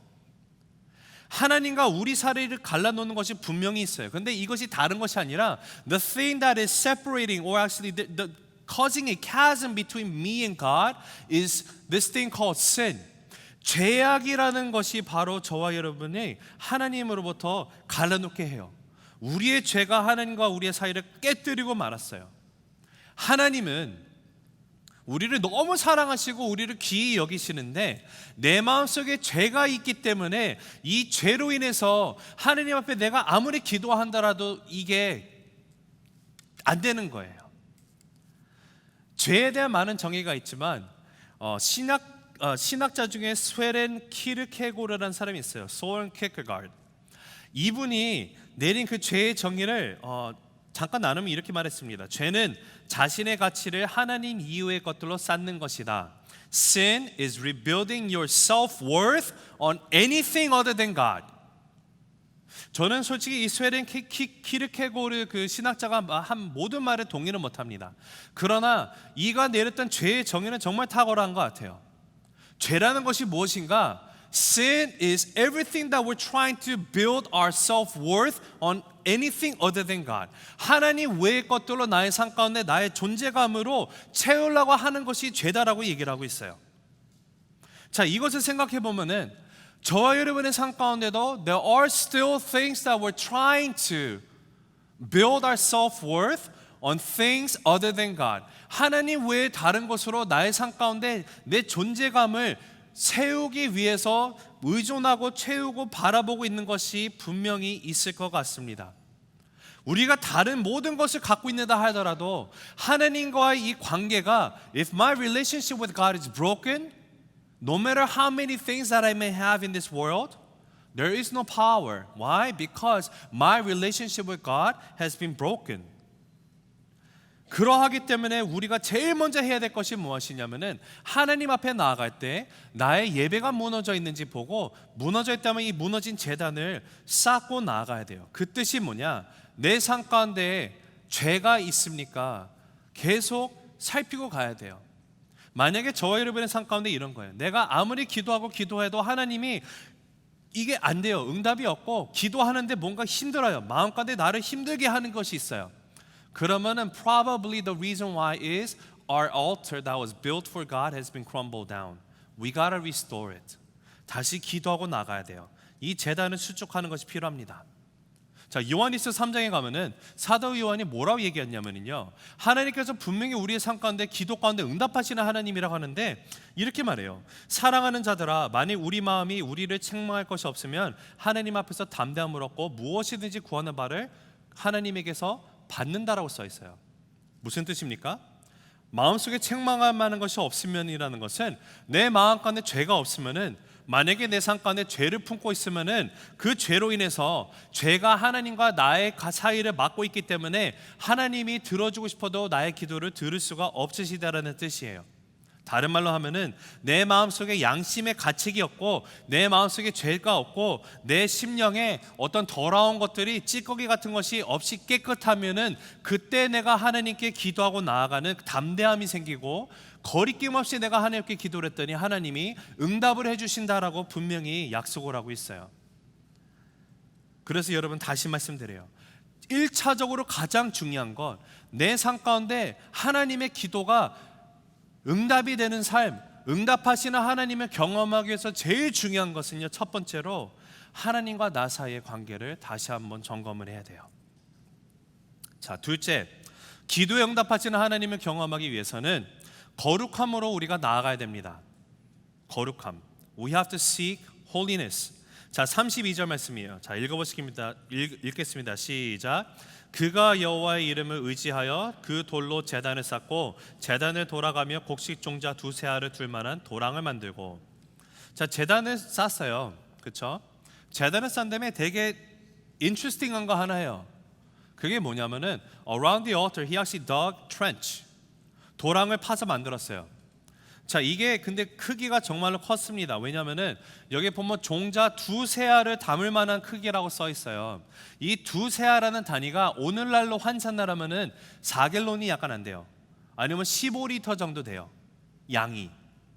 하나님과 우리 사이를 갈라놓는 것이 분명히 있어요. 근데 이것이 다른 것이 아니라 the thing that is separating or actually the causing a chasm between me and God is this thing called sin. 죄악이라는 것이 바로 저와 여러분이 하나님으로부터 갈라놓게 해요. 우리의 죄가 하나님과 우리의 사이를 깨뜨리고 말았어요. 하나님은 우리를 너무 사랑하시고 우리를 귀히 여기시는데 내 마음속에 죄가 있기 때문에 이 죄로 인해서 하나님 앞에 내가 아무리 기도한다라도 이게 안 되는 거예요. 죄에 대한 많은 정의가 있지만 신학자 중에 스웨렌 키르케고르라는 사람이 있어요. 소렌 키르케가르드. 이분이 내린 그 죄의 정의를 잠깐 나누면 이렇게 말했습니다. 죄는 자신의 가치를 하나님 이후의 것들로 쌓는 것이다. Sin is rebuilding your self-worth on anything other than God. 저는 솔직히 이 스웨덴 키르케고르 그 신학자가 한 모든 말에 동의는 못합니다. 그러나 이가 내렸던 죄의 정의는 정말 탁월한 것 같아요. 죄라는 것이 무엇인가? Sin is everything that we're trying to build our self-worth on anything other than God. 하나님 외의 것들로 나의 삶 가운데 나의 존재감으로 채우려고 하는 것이 죄다라고 얘기를 하고 있어요. 자, 이것을 생각해 보면은 저와 여러분의 삶 가운데도 there are still things that we're trying to build our self-worth on things other than God. 하나님 외에 다른 것으로 나의 삶 가운데 내 존재감을 세우기 위해서 의존하고 채우고 바라보고 있는 것이 분명히 있을 것 같습니다. 우리가 다른 모든 것을 갖고 있는다 하더라도 하나님과의 이 관계가 if my relationship with God is broken, no matter how many things that I may have in this world, there is no power. Why? Because my relationship with God has been broken. 그러하기 때문에 우리가 제일 먼저 해야 될 것이 무엇이냐면은 하나님 앞에 나아갈 때 나의 예배가 무너져 있는지 보고 무너져 있다면 이 무너진 제단을 쌓고 나아가야 돼요. 그 뜻이 뭐냐? 내 삶 가운데 죄가 있습니까? 계속 살피고 가야 돼요. 만약에 저와 여러분의 삶 가운데 이런 거예요. 내가 아무리 기도하고 기도해도 하나님이 이게 안 돼요. 응답이 없고 기도하는데 뭔가 힘들어요. 마음 가운데 나를 힘들게 하는 것이 있어요. 그러면은 probably the reason why is our altar that was built for God has been crumbled down. We gotta restore it. 다시 기도하고 나가야 돼요. 이 제단을 수축하는 것이 필요합니다. 자, 요한일서 3장에 가면은 사도 요한이 뭐라고 얘기했냐면요, 하나님께서 분명히 우리의 삶 가운데 기도 가운데 응답하시는 하나님이라고 하는데 이렇게 말해요. 사랑하는 자들아, 만일 우리 마음이 우리를 책망할 것이 없으면 하나님 앞에서 담대함을 얻고 무엇이든지 구하는 바를 하나님에게서 받는다라고 써 있어요. 무슨 뜻입니까? 마음속에 책망할 만한 것이 없으면이라는 것은 내 마음 가운데 죄가 없으면은, 만약에 내 삶 가운데 죄를 품고 있으면은 그 죄로 인해서 죄가 하나님과 나의 사이를 막고 있기 때문에 하나님이 들어주고 싶어도 나의 기도를 들을 수가 없으시다라는 뜻이에요. 다른 말로 하면은 내 마음속에 양심의 가책이 없고 내 마음속에 죄가 없고 내 심령에 어떤 더러운 것들이 찌꺼기 같은 것이 없이 깨끗하면은 그때 내가 하나님께 기도하고 나아가는 담대함이 생기고 거리낌 없이 내가 하나님께 기도를 했더니 하나님이 응답을 해주신다라고 분명히 약속을 하고 있어요. 그래서 여러분 다시 말씀드려요. 1차적으로 가장 중요한 건 내 삶 가운데 하나님의 기도가 응답이 되는 삶, 응답하시는 하나님을 경험하기 위해서 제일 중요한 것은요, 첫 번째로 하나님과 나 사이의 관계를 다시 한번 점검을 해야 돼요. 자, 둘째, 기도에 응답하시는 하나님을 경험하기 위해서는 거룩함으로 우리가 나아가야 됩니다. 거룩함. We have to seek holiness. 자, 32절 말씀이에요. 자, 읽겠습니다. 시작. 그가 여호와의 이름을 의지하여 그 돌로 제단을 쌓고 제단을 돌아가며 곡식 종자 두세 알을 둘 만한 도랑을 만들고. 자, 제단을 쌓았어요. 그렇죠? 제단을 쌓은 다음에 되게 interesting한 거 하나 해요. 그게 뭐냐면은 around the altar he actually dug trench. 도랑을 파서 만들었어요. 자, 이게 근데 크기가 정말로 컸습니다. 왜냐하면은 여기 보면 종자 두세 알을 담을 만한 크기라고 써 있어요. 이 두세 알이라는 단위가 오늘날로 환산하면은 4갤론이 약간 안 돼요. 아니면 15리터 정도 돼요. 양이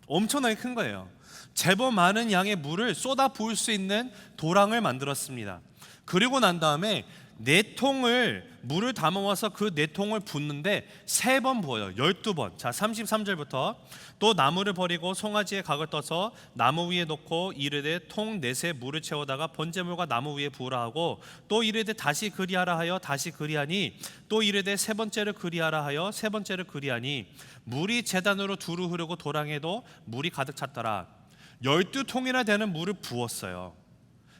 엄청나게 큰 거예요. 제법 많은 양의 물을 쏟아 부을 수 있는 도랑을 만들었습니다. 그리고 난 다음에 4통을 물을 담아와서 그 4통을 붓는데 3번 부어요. 12번. 자, 33절부터 또 나무를 버리고 송아지의 각을 떠서 나무 위에 놓고 이르되 통 넷에 물을 채우다가 번제물과 나무 위에 부으라 하고 또 이르되 다시 그리하라 하여 다시 그리하니 또 이르되 세 번째를 그리하라 하여 세 번째를 그리하니 물이 제단으로 두루 흐르고 도랑에도 물이 가득 찼더라. 12통이나 되는 물을 부었어요.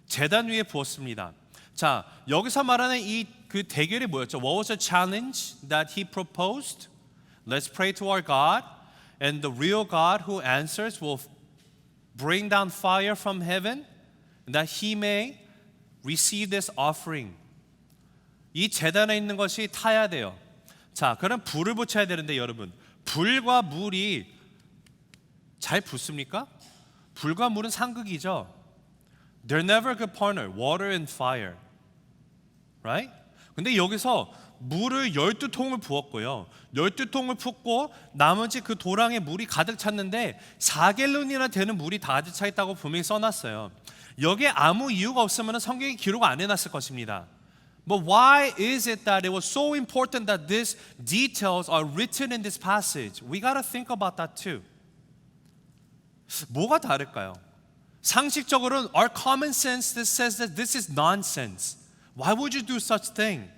제단 위에 부었습니다. 자, 여기서 말하는 이 그 대결이 뭐였죠? What was the challenge that he proposed? Let's pray to our God, and the real God who answers will bring down fire from heaven, that he may receive this offering. 이 제단에 있는 것이 타야 돼요. 자, 그럼 불을 붙여야 되는데 여러분, 불과 물이 잘 붙습니까? 불과 물은 상극이죠. They're never a good partner. Water and fire. Right? 근데 여기서 물을 12통을 부었고요. 12통을 붓고 나머지 그 도랑에 물이 가득 찼는데 4갤론이나 되는 물이 다 가득 차 있다고 분명히 써놨어요. 여기에 아무 이유가 없으면 성경에 기록 안 해놨을 것입니다. But why is it that it was so important that these details are written in this passage? We gotta think about that too. 뭐가 다를까요? 상식적으로는 our common sense says that this is nonsense. Why would you do such thing?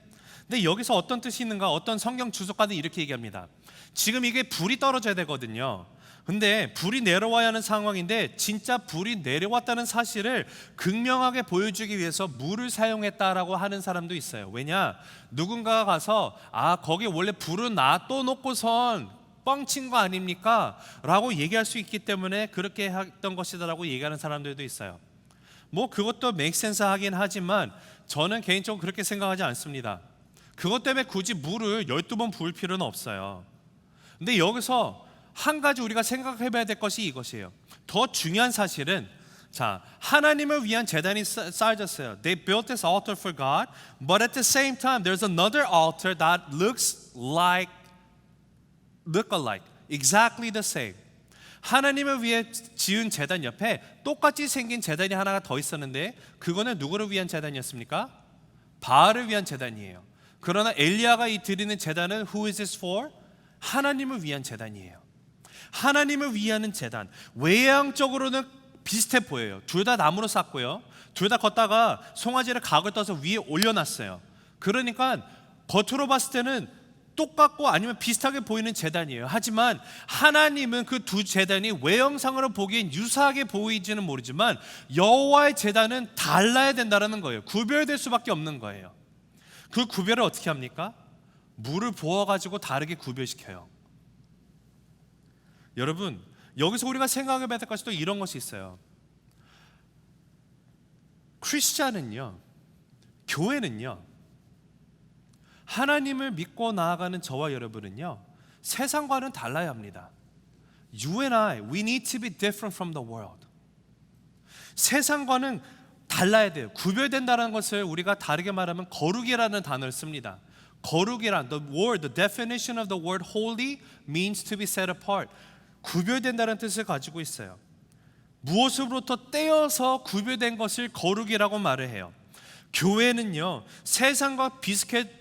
근데 여기서 어떤 뜻이 있는가? 어떤 성경 주석가는 이렇게 얘기합니다. 지금 이게 불이 떨어져야 되거든요. 근데 불이 내려와야 하는 상황인데 진짜 불이 내려왔다는 사실을 극명하게 보여주기 위해서 물을 사용했다라고 하는 사람도 있어요. 왜냐? 누군가가 가서 거기 원래 불은 놔둬놓고선 뻥친 거 아닙니까? 라고 얘기할 수 있기 때문에 그렇게 했던 것이다라고 얘기하는 사람들도 있어요. 뭐 그것도 make sense 하긴 하지만 저는 개인적으로 그렇게 생각하지 않습니다. 그것 때문에 굳이 물을 12번 부을 필요는 없어요. 근데 여기서 한 가지 우리가 생각해 봐야 될 것이 이것이에요. 더 중요한 사실은 하나님을 위한 제단이 쌓여졌어요. They built this altar for God, but at the same time there's another altar that looks alike, exactly the same. 하나님을 위해 지은 제단 옆에 똑같이 생긴 제단이 하나가 더 있었는데 그거는 누구를 위한 제단이었습니까? 바알을 위한 제단이에요. 그러나 엘리야가 이 드리는 제단은 who is this for? 하나님을 위한 제단이에요. 하나님을 위하는 제단. 외향적으로는 비슷해 보여요. 둘 다 나무로 쌓고요. 둘 다 걷다가 송아지를 각을 떠서 위에 올려놨어요. 그러니까 겉으로 봤을 때는 똑같고 아니면 비슷하게 보이는 제단이에요. 하지만 하나님은 그 두 제단이 외형상으로 보기엔 유사하게 보이지는 모르지만 여호와의 제단은 달라야 된다는 거예요. 구별될 수밖에 없는 거예요. 그 구별을 어떻게 합니까? 물을 부어가지고 다르게 구별시켜요. 여러분, 여기서 우리가 생각해 봐야 될 것이 또 이런 것이 있어요. 크리스찬은요, 교회는요, 하나님을 믿고 나아가는 저와 여러분은요, 세상과는 달라야 합니다. You and I, we need to be different from the world. 세상과는 달라야 돼요. 구별된다는 것을 우리가 다르게 말하면 거룩이라는 단어를 씁니다. 거룩이란 the definition of the word holy means to be set apart. 구별된다는 뜻을 가지고 있어요. 무엇으로부터 떼어서 구별된 것을 거룩이라고 말을 해요. 교회는요, 세상과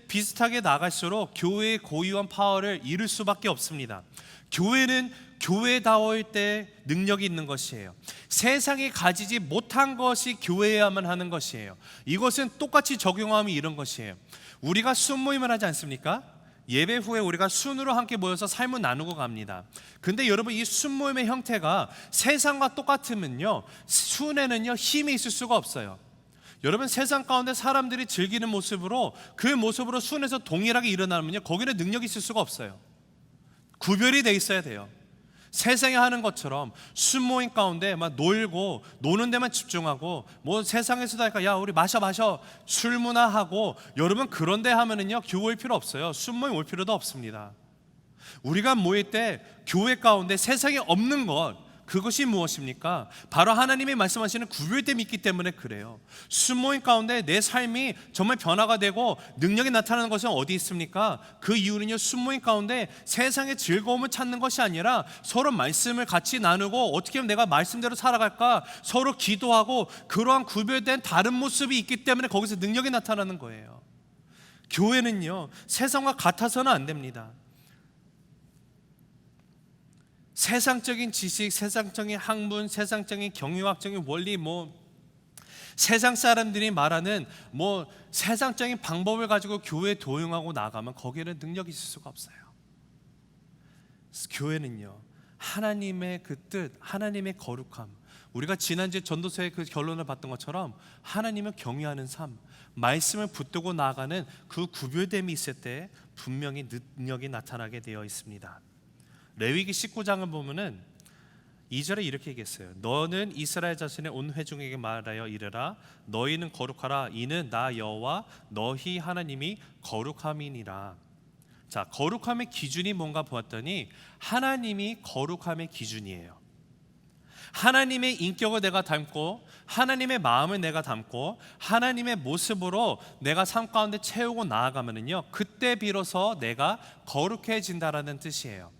비슷하게 나갈수록 교회의 고유한 파워를 잃을 수밖에 없습니다. 교회는 교회다워일 때 능력이 있는 것이에요. 세상이 가지지 못한 것이 교회여야만 하는 것이에요. 이것은 똑같이 적용하면 이런 것이에요. 우리가 순모임을 하지 않습니까? 예배 후에 우리가 순으로 함께 모여서 삶을 나누고 갑니다. 근데 여러분, 이 순모임의 형태가 세상과 똑같으면요, 순에는요 힘이 있을 수가 없어요. 여러분, 세상 가운데 사람들이 즐기는 모습으로 그 모습으로 순에서 동일하게 일어나면요, 거기는 능력이 있을 수가 없어요. 구별이 돼 있어야 돼요. 세상에 하는 것처럼 순모임 가운데 막 놀고 노는 데만 집중하고 뭐 세상에서도 하니까 야 우리 마셔 술 문화하고, 여러분 그런 데 하면은요 교회 올 필요 없어요. 순모임 올 필요도 없습니다. 우리가 모일 때 교회 가운데 세상에 없는 것, 그것이 무엇입니까? 바로 하나님이 말씀하시는 구별됨이 있기 때문에 그래요. 순모임 가운데 내 삶이 정말 변화가 되고 능력이 나타나는 것은 어디 있습니까? 그 이유는요, 순모임 가운데 세상의 즐거움을 찾는 것이 아니라 서로 말씀을 같이 나누고 어떻게 하면 내가 말씀대로 살아갈까 서로 기도하고, 그러한 구별된 다른 모습이 있기 때문에 거기서 능력이 나타나는 거예요. 교회는요, 세상과 같아서는 안 됩니다. 세상적인 지식, 세상적인 학문, 세상적인 경영학적인 원리, 세상 사람들이 말하는 세상적인 방법을 가지고 교회에 도용하고 나가면 거기에는 능력이 있을 수가 없어요. 교회는요, 하나님의 그 뜻, 하나님의 거룩함, 우리가 지난주에 전도서의 그 결론을 봤던 것처럼 하나님을 경외하는 삶, 말씀을 붙들고 나아가는 그 구별됨이 있을 때 분명히 능력이 나타나게 되어 있습니다. 레위기 19장을 보면은 2절에 이렇게 얘기했어요. 너는 이스라엘 자손의 온 회중에게 말하여 이르라. 너희는 거룩하라. 이는 나 여호와 너희 하나님이 거룩함이니라. 자, 거룩함의 기준이 뭔가 보았더니 하나님이 거룩함의 기준이에요. 하나님의 인격을 내가 닮고 하나님의 마음을 내가 담고 하나님의 모습으로 내가 삶 가운데 채우고 나아가면은요, 그때 비로소 내가 거룩해진다라는 뜻이에요.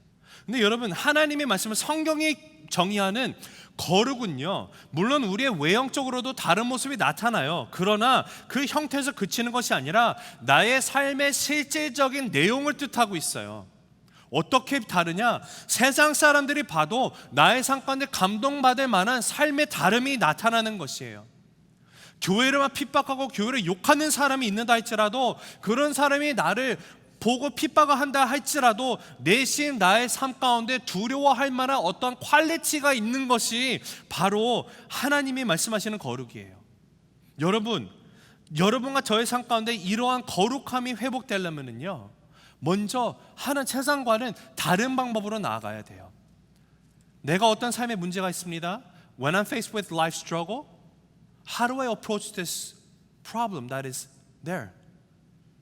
근데 여러분, 하나님의 말씀을 성경이 정의하는 거룩은요, 물론 우리의 외형적으로도 다른 모습이 나타나요. 그러나 그 형태에서 그치는 것이 아니라 나의 삶의 실질적인 내용을 뜻하고 있어요. 어떻게 다르냐? 세상 사람들이 봐도 나의 삶 가운데 감동받을 만한 삶의 다름이 나타나는 것이에요. 교회를 막 핍박하고 교회를 욕하는 사람이 있는다 할지라도, 그런 사람이 나를 보고 핍박을 한다 할지라도 내심 나의 삶 가운데 두려워할 만한 어떤 퀄리티가 있는 것이 바로 하나님이 말씀하시는 거룩이에요. 여러분과 저의 삶 가운데 이러한 거룩함이 회복되려면요, 먼저 하는 세상과는 다른 방법으로 나아가야 돼요. 내가 어떤 삶에 문제가 있습니다. When I'm faced with life struggle, how do I approach this problem that is there?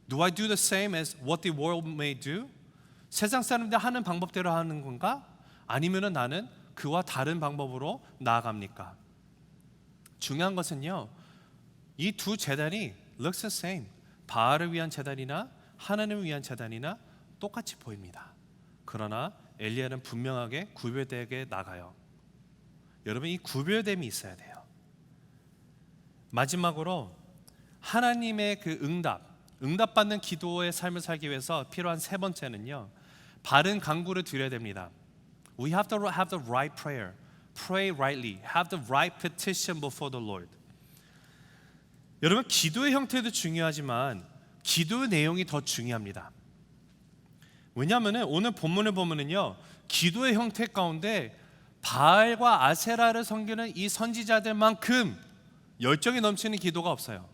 Do I do the same as what the world may do? 세상 사람들 하는 방법대로 하는 건가? 아니면은 나는 그와 다른 방법으로 나아갑니까? 중요한 것은요, 이 두 재단이 looks the same. 바알을 위한 재단이나 하나님을 위한 재단이나 똑같이 보입니다. 그러나 엘리야는 분명하게 구별되게 나가요. 여러분, 이 구별됨이 있어야 돼요. 마지막으로 하나님의 그 응답받는 기도의 삶을 살기 위해서 필요한 세 번째는요, 바른 간구를 드려야 됩니다. We have to have the right prayer, pray rightly, have the right petition before the Lord. 여러분, 기도의 형태도 중요하지만 기도의 내용이 더 중요합니다. 왜냐하면 오늘 본문을 보면은요, 기도의 형태 가운데 바알과 아세라를 섬기는 이 선지자들만큼 열정이 넘치는 기도가 없어요.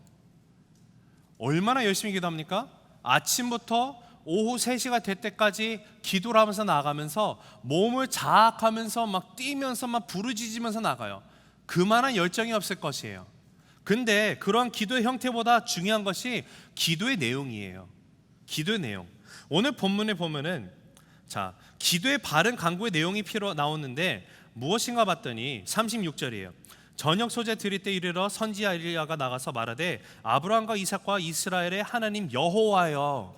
얼마나 열심히 기도합니까? 아침부터 오후 3시가 될 때까지 기도를 하면서 나가면서 몸을 자학하면서 막 뛰면서 막 부르짖으면서 나가요. 그만한 열정이 없을 것이에요. 근데 그러한 기도의 형태보다 중요한 것이 기도의 내용이에요. 기도의 내용. 오늘 본문에 보면은 기도의 바른 간구의 내용이 나오는데 무엇인가 봤더니 36절이에요. 저녁 소재 드릴 때 이르러 선지자 엘리야가 나가서 말하되 아브라함과 이삭과 이스라엘의 하나님 여호와여.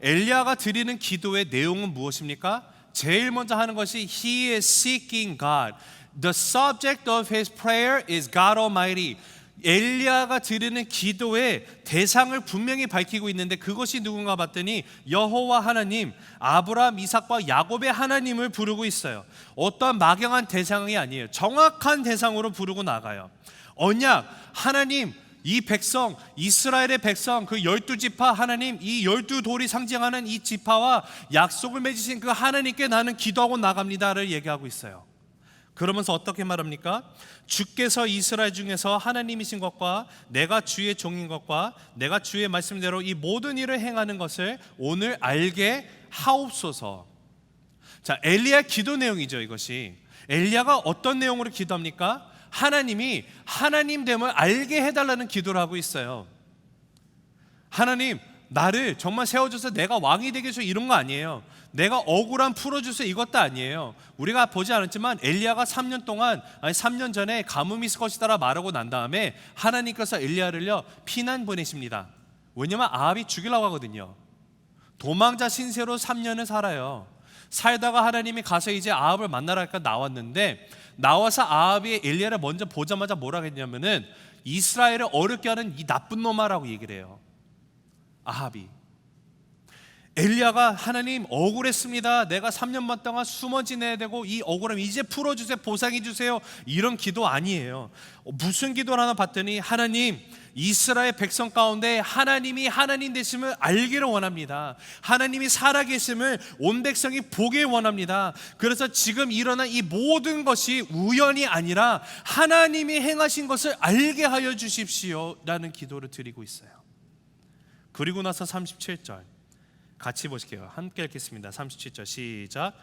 엘리야가 드리는 기도의 내용은 무엇입니까? 제일 먼저 하는 것이 He is seeking God. The subject of his prayer is God Almighty. 엘리야가 드리는 기도의 대상을 분명히 밝히고 있는데 그것이 누군가 봤더니 여호와 하나님, 아브라함, 이삭과 야곱의 하나님을 부르고 있어요. 어떠한 막연한 대상이 아니에요. 정확한 대상으로 부르고 나가요. 언약, 하나님, 이 백성, 이스라엘의 백성, 그 12지파 하나님, 이 12돌이 상징하는 이 지파와 약속을 맺으신 그 하나님께 나는 기도하고 나갑니다를 얘기하고 있어요. 그러면서 어떻게 말합니까? 주께서 이스라엘 중에서 하나님이신 것과 내가 주의 종인 것과 내가 주의 말씀대로 이 모든 일을 행하는 것을 오늘 알게 하옵소서. 엘리야 기도 내용이죠. 이것이 엘리야가 어떤 내용으로 기도합니까? 하나님이 하나님됨을 알게 해달라는 기도를 하고 있어요. 하나님, 나를 정말 세워줘서 내가 왕이 되게 해줘, 이런 거 아니에요. 내가 억울함 풀어주세요, 이것도 아니에요. 우리가 보지 않았지만 엘리야가 3년 전에 가뭄이 있을 것이다 말하고 난 다음에 하나님께서 엘리야를요 피난 보내십니다. 왜냐면 아합이 죽이려고 하거든요. 도망자 신세로 3년을 살아요. 살다가 하나님이 가서 이제 아합을 만나라 하니까 나왔는데, 나와서 아합이 엘리야를 먼저 보자마자 뭐라고 했냐면은 이스라엘을 어렵게 하는 이 나쁜 놈아라고 얘기를 해요. 아합이. 엘리야가 하나님 억울했습니다. 내가 3년만 동안 숨어 지내야 되고 이 억울함 이제 풀어주세요, 보상해 주세요, 이런 기도 아니에요. 무슨 기도를 하나 봤더니 하나님, 이스라엘 백성 가운데 하나님이 하나님 되심을 알기를 원합니다. 하나님이 살아계심을 온 백성이 보길 원합니다. 그래서 지금 일어난 이 모든 것이 우연이 아니라 하나님이 행하신 것을 알게 하여 주십시오 라는 기도를 드리고 있어요. 그리고 나서 37절 같이 보실게요. 함께 읽겠습니다. 37절 시작.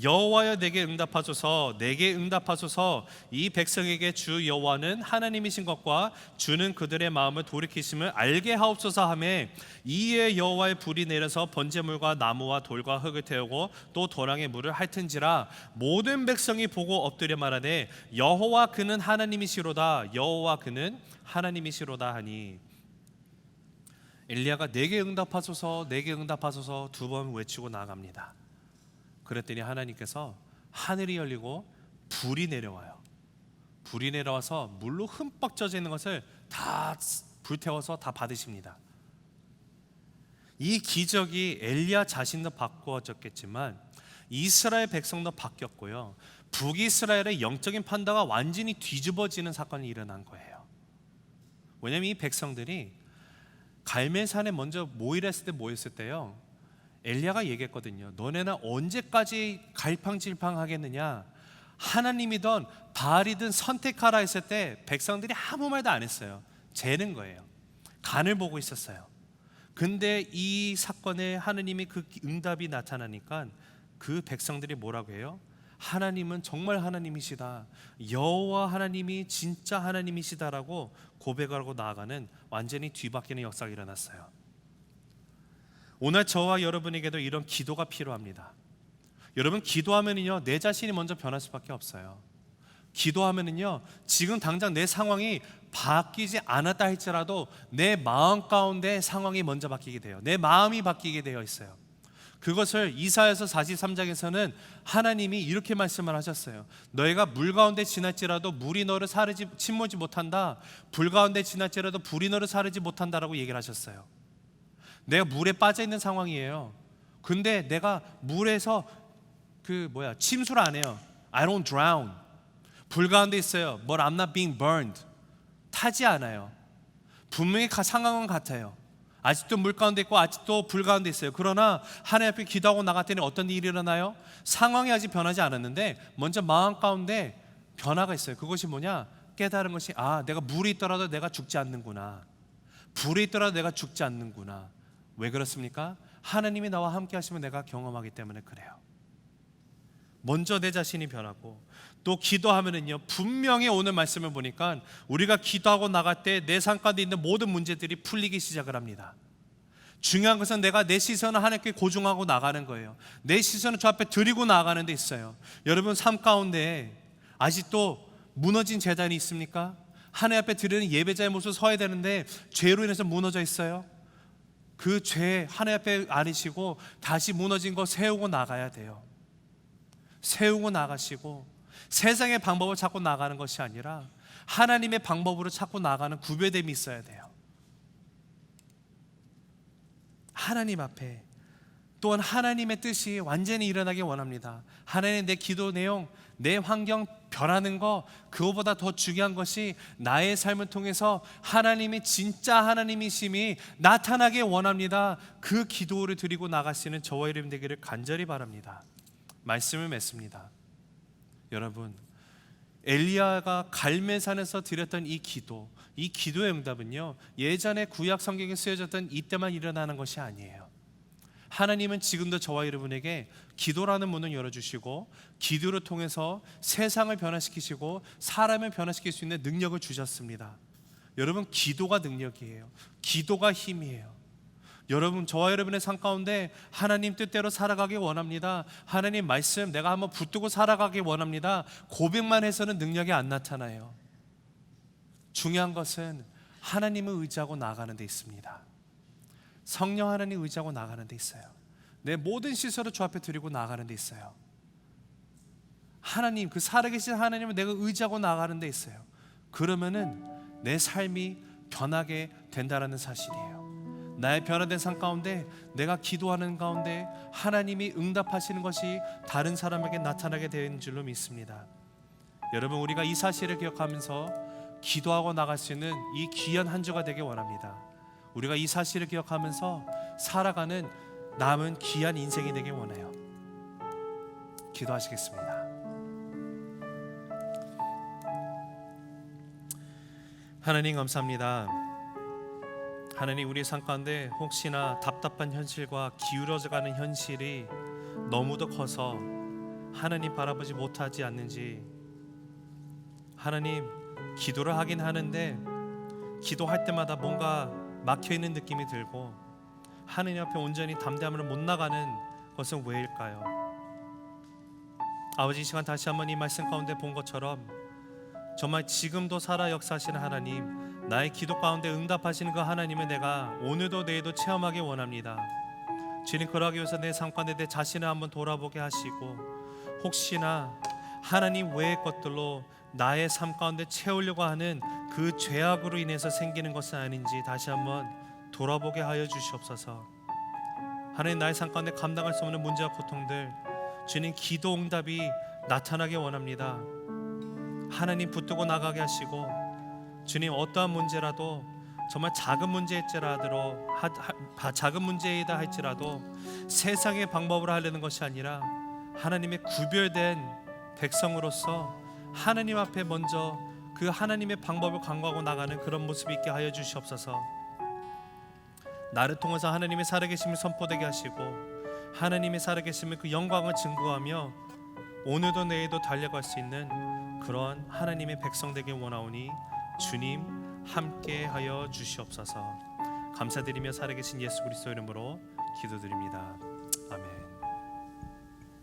여호와여 내게 응답하소서, 내게 응답하소서. 이 백성에게 주 여호와는 하나님이신 것과 주는 그들의 마음을 돌이키심을 알게 하옵소서 하매, 이에 여호와의 불이 내려서 번제물과 나무와 돌과 흙을 태우고 또 도랑에 물을 핥은지라. 모든 백성이 보고 엎드려 말하되 여호와 그는 하나님이시로다, 여호와 그는 하나님이시로다 하니. 엘리야가 내게 응답하소서, 내게 응답하소서 2번 외치고 나아갑니다. 그랬더니 하나님께서 하늘이 열리고 불이 내려와요. 불이 내려와서 물로 흠뻑 젖어 있는 것을 다 불태워서 다 받으십니다. 이 기적이 엘리야 자신도 바꾸어졌겠지만 이스라엘 백성도 바뀌었고요, 북이스라엘의 영적인 판도가 완전히 뒤집어지는 사건이 일어난 거예요. 왜냐하면 이 백성들이 갈멜산에 먼저 모였을 때요, 엘리야가 얘기했거든요. 너네는 언제까지 갈팡질팡 하겠느냐? 하나님이든 바알이든 선택하라 했을 때 백성들이 아무 말도 안 했어요. 재는 거예요. 간을 보고 있었어요. 근데 이 사건에 하나님이 그 응답이 나타나니까 그 백성들이 뭐라고 해요? 하나님은 정말 하나님이시다, 여호와 하나님이 진짜 하나님이시다라고 고백하고 나아가는 완전히 뒤바뀌는 역사가 일어났어요. 오늘 저와 여러분에게도 이런 기도가 필요합니다. 여러분, 기도하면은요 내 자신이 먼저 변할 수밖에 없어요. 기도하면은요 지금 당장 내 상황이 바뀌지 않았다 할지라도 내 마음 가운데 상황이 먼저 바뀌게 돼요. 내 마음이 바뀌게 되어 있어요. 그것을 이사야서 43장에서는 하나님이 이렇게 말씀을 하셨어요. 너희가 물 가운데 지날지라도 물이 너를 침몰지 못한다, 불 가운데 지날지라도 불이 너를 사르지 못한다라고 얘기를 하셨어요. 내가 물에 빠져 있는 상황이에요. 근데 내가 물에서 침수를 안 해요. I don't drown. 불 가운데 있어요. But I'm not being burned. 타지 않아요. 분명히 상황은 같아요. 아직도 물 가운데 있고 아직도 불 가운데 있어요. 그러나 하나님 앞에 기도하고 나갔더니 어떤 일이 일어나요? 상황이 아직 변하지 않았는데 먼저 마음 가운데 변화가 있어요. 그것이 뭐냐? 깨달은 것이, 내가 물이 있더라도 내가 죽지 않는구나, 불이 있더라도 내가 죽지 않는구나. 왜 그렇습니까? 하나님이 나와 함께 하시면 내가 경험하기 때문에 그래요. 먼저 내 자신이 변하고, 또 기도하면은요 분명히 오늘 말씀을 보니까 우리가 기도하고 나갈 때 내 삶 가운데 있는 모든 문제들이 풀리기 시작을 합니다. 중요한 것은 내가 내 시선을 하나님께 고정하고 나가는 거예요. 내 시선을 저 앞에 드리고 나가는 데 있어요. 여러분, 삶 가운데 아직도 무너진 재단이 있습니까? 하나님 앞에 드리는 예배자의 모습 서야 되는데 죄로 인해서 무너져 있어요. 그 죄 하나님 앞에 안으시고 다시 무너진 거 세우고 나가야 돼요. 세우고 나가시고, 세상의 방법을 찾고 나가는 것이 아니라 하나님의 방법으로 찾고 나가는 구별됨이 있어야 돼요. 하나님 앞에, 또한 하나님의 뜻이 완전히 일어나기 원합니다. 하나님, 내 기도 내용, 내 환경 변하는 거, 그거보다 더 중요한 것이 나의 삶을 통해서 하나님이 진짜 하나님이심이 나타나기 원합니다. 그 기도를 드리고 나갈 수 있는 저와 여러분 되기를 간절히 바랍니다. 말씀을 맺습니다. 여러분, 엘리야가 갈멜산에서 드렸던 이 기도의 응답은요 예전에 구약 성경에 쓰여졌던 이때만 일어나는 것이 아니에요. 하나님은 지금도 저와 여러분에게 기도라는 문을 열어주시고 기도를 통해서 세상을 변화시키시고 사람을 변화시킬 수 있는 능력을 주셨습니다. 여러분, 기도가 능력이에요. 기도가 힘이에요. 여러분, 저와 여러분의 삶 가운데 하나님 뜻대로 살아가기 원합니다. 하나님 말씀 내가 한번 붙들고 살아가기 원합니다. 고백만 해서는 능력이 안 나타나요. 중요한 것은 하나님을 의지하고 나가는 데 있습니다. 성령 하나님 의지하고 나가는 데 있어요. 내 모든 시설을 주 앞에 드리고 나가는 데 있어요. 하나님, 그 살아계신 하나님을 내가 의지하고 나가는 데 있어요. 그러면은 내 삶이 변하게 된다는 사실이에요. 나의 변화된 삶 가운데 내가 기도하는 가운데 하나님이 응답하시는 것이 다른 사람에게 나타나게 되는 줄로 믿습니다. 여러분, 우리가 이 사실을 기억하면서 기도하고 나갈 수 있는 이 귀한 한 주가 되길 원합니다. 우리가 이 사실을 기억하면서 살아가는 남은 귀한 인생이 되길 원해요. 기도하시겠습니다. 하나님 감사합니다. 하나님, 우리 삶 가운데 혹시나 답답한 현실과 기울어져가는 현실이 너무도 커서 하나님 바라보지 못하지 않는지, 하나님 기도를 하긴 하는데 기도할 때마다 뭔가 막혀있는 느낌이 들고 하나님 앞에 온전히 담대함으로 못 나가는 것은 왜일까요? 아버지, 이 시간 다시 한번 이 말씀 가운데 본 것처럼 정말 지금도 살아 역사하시는 하나님, 나의 기도 가운데 응답하시는 그 하나님을 내가 오늘도 내일도 체험하기 원합니다. 주님, 그러기 위해서 내 삶 가운데 내 자신을 한번 돌아보게 하시고, 혹시나 하나님 외의 것들로 나의 삶 가운데 채우려고 하는 그 죄악으로 인해서 생기는 것은 아닌지 다시 한번 돌아보게 하여 주시옵소서. 하나님, 나의 삶 가운데 감당할 수 없는 문제와 고통들, 주님 기도 응답이 나타나게 원합니다. 하나님 붙들고 나가게 하시고, 주님 어떠한 문제라도 정말 작은 문제이다 할지라도 세상의 방법으로 하려는 것이 아니라 하나님의 구별된 백성으로서 하나님 앞에 먼저 그 하나님의 방법을 강구하고 나가는 그런 모습이 있게 하여 주시옵소서. 나를 통해서 하나님의 살아계심을 선포되게 하시고, 하나님의 살아계심을 그 영광을 증거하며 오늘도 내일도 달려갈 수 있는 그러한 하나님의 백성 되길 원하오니 주님 함께 하여 주시옵소서. 감사드리며 살아계신 예수 그리스도 이름으로 기도드립니다. 아멘.